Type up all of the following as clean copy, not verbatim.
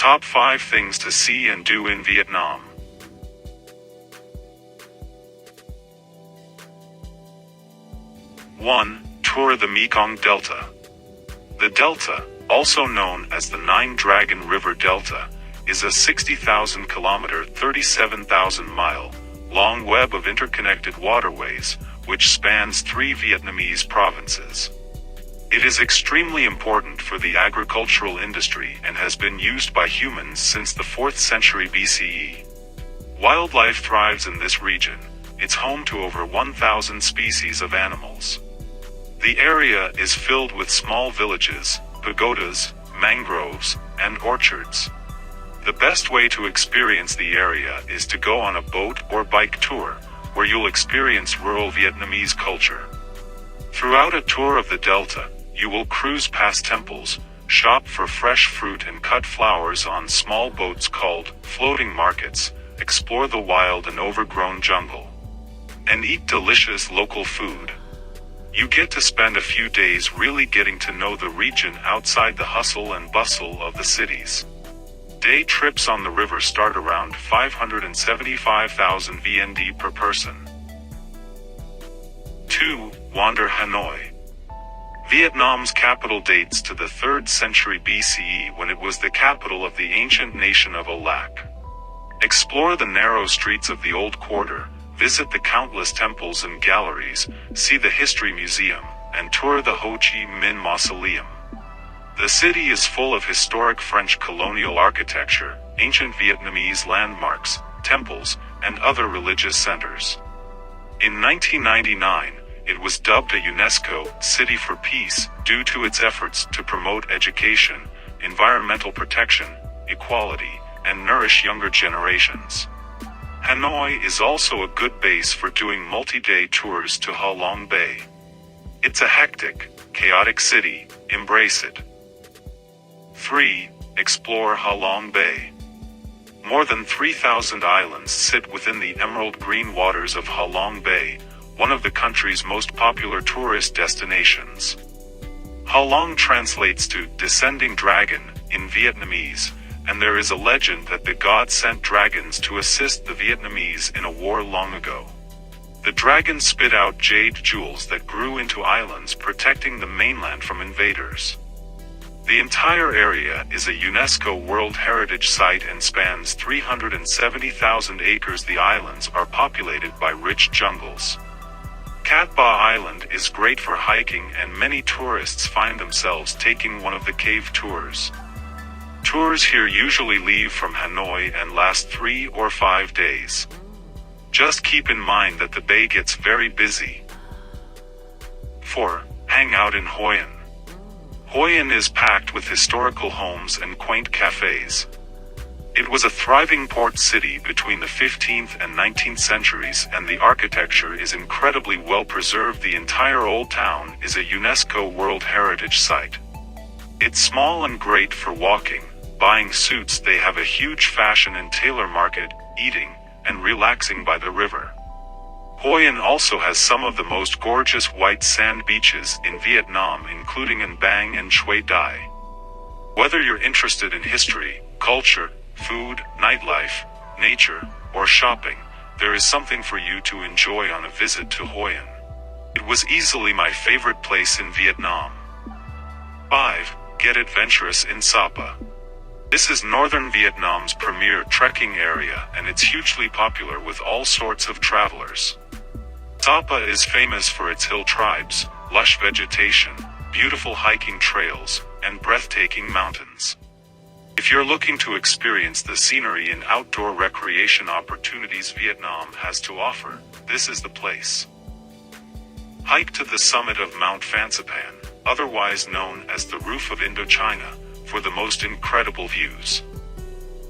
Top 5 things to see and do in Vietnam. 1. Tour the Mekong Delta. The Delta, also known as the Nine Dragon River Delta, is a 60,000-kilometer, 37,000-mile, long web of interconnected waterways, which spans 3 Vietnamese provinces. It is extremely important for the agricultural industry and has been used by humans since the 4th century BCE. Wildlife thrives in this region. It's home to over 1,000 species of animals. The area is filled with small villages, pagodas, mangroves, and orchards. The best way to experience the area is to go on a boat or bike tour, where you'll experience rural Vietnamese culture. Throughout a tour of the Delta, you will cruise past temples, shop for fresh fruit and cut flowers on small boats called floating markets, explore the wild and overgrown jungle, and eat delicious local food. You get to spend a few days really getting to know the region outside the hustle and bustle of the cities. Day trips on the river start around 575,000 VND per person. 2. Wander Hanoi. Vietnam's capital dates to the 3rd century BCE when it was the capital of the ancient nation of Olac. Explore the narrow streets of the Old Quarter, visit the countless temples and galleries, see the History Museum, and tour the Ho Chi Minh Mausoleum. The city is full of historic French colonial architecture, ancient Vietnamese landmarks, temples, and other religious centers. In 1999, it was dubbed a UNESCO City for Peace due to its efforts to promote education, environmental protection, equality, and nourish younger generations. Hanoi is also a good base for doing multi-day tours to Ha Long Bay. It's a hectic, chaotic city. Embrace it. 3. Explore Ha Long Bay. More than 3,000 islands sit within the emerald green waters of Ha Long Bay, one of the country's most popular tourist destinations. Ha Long translates to descending dragon in Vietnamese, and there is a legend that the god sent dragons to assist the Vietnamese in a war long ago. The dragons spit out jade jewels that grew into islands, protecting the mainland from invaders. The entire area is a UNESCO World Heritage Site and spans 370,000 acres. The islands are populated by rich jungles. Cat Ba Island is great for hiking, and many tourists find themselves taking one of the cave tours. Tours here usually leave from Hanoi and last 3 or 5 days. Just keep in mind that the bay gets very busy. 4. Hang out in Hoi An. Hoi An is packed with historical homes and quaint cafes. It was a thriving port city between the 15th and 19th centuries, and the architecture is incredibly well preserved. The entire old town is a UNESCO World Heritage Site. It's small and great for walking, buying suits. They have a huge fashion and tailor market, eating, and relaxing by the river. Hoi An also has some of the most gorgeous white sand beaches in Vietnam, including An Bang and Chuai Dai. Whether you're interested in history, culture, food, nightlife, nature, or shopping, there is something for you to enjoy on a visit to Hoi An. It was easily my favorite place in Vietnam. 5. Get adventurous in Sapa. This is northern Vietnam's premier trekking area, and it's hugely popular with all sorts of travelers. Sapa is famous for its hill tribes, lush vegetation, beautiful hiking trails, and breathtaking mountains. If you're looking to experience the scenery and outdoor recreation opportunities Vietnam has to offer, this is the place. Hike to the summit of Mount Phanxipan, otherwise known as the Roof of Indochina, for the most incredible views.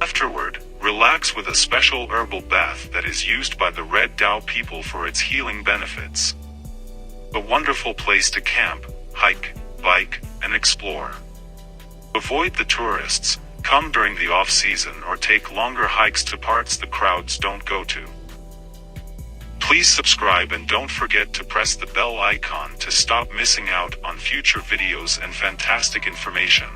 Afterward, relax with a special herbal bath that is used by the Red Dao people for its healing benefits. A wonderful place to camp, hike, bike, and explore. Avoid the tourists, come during the off-season, or take longer hikes to parts the crowds don't go to. Please subscribe and don't forget to press the bell icon to stop missing out on future videos and fantastic information.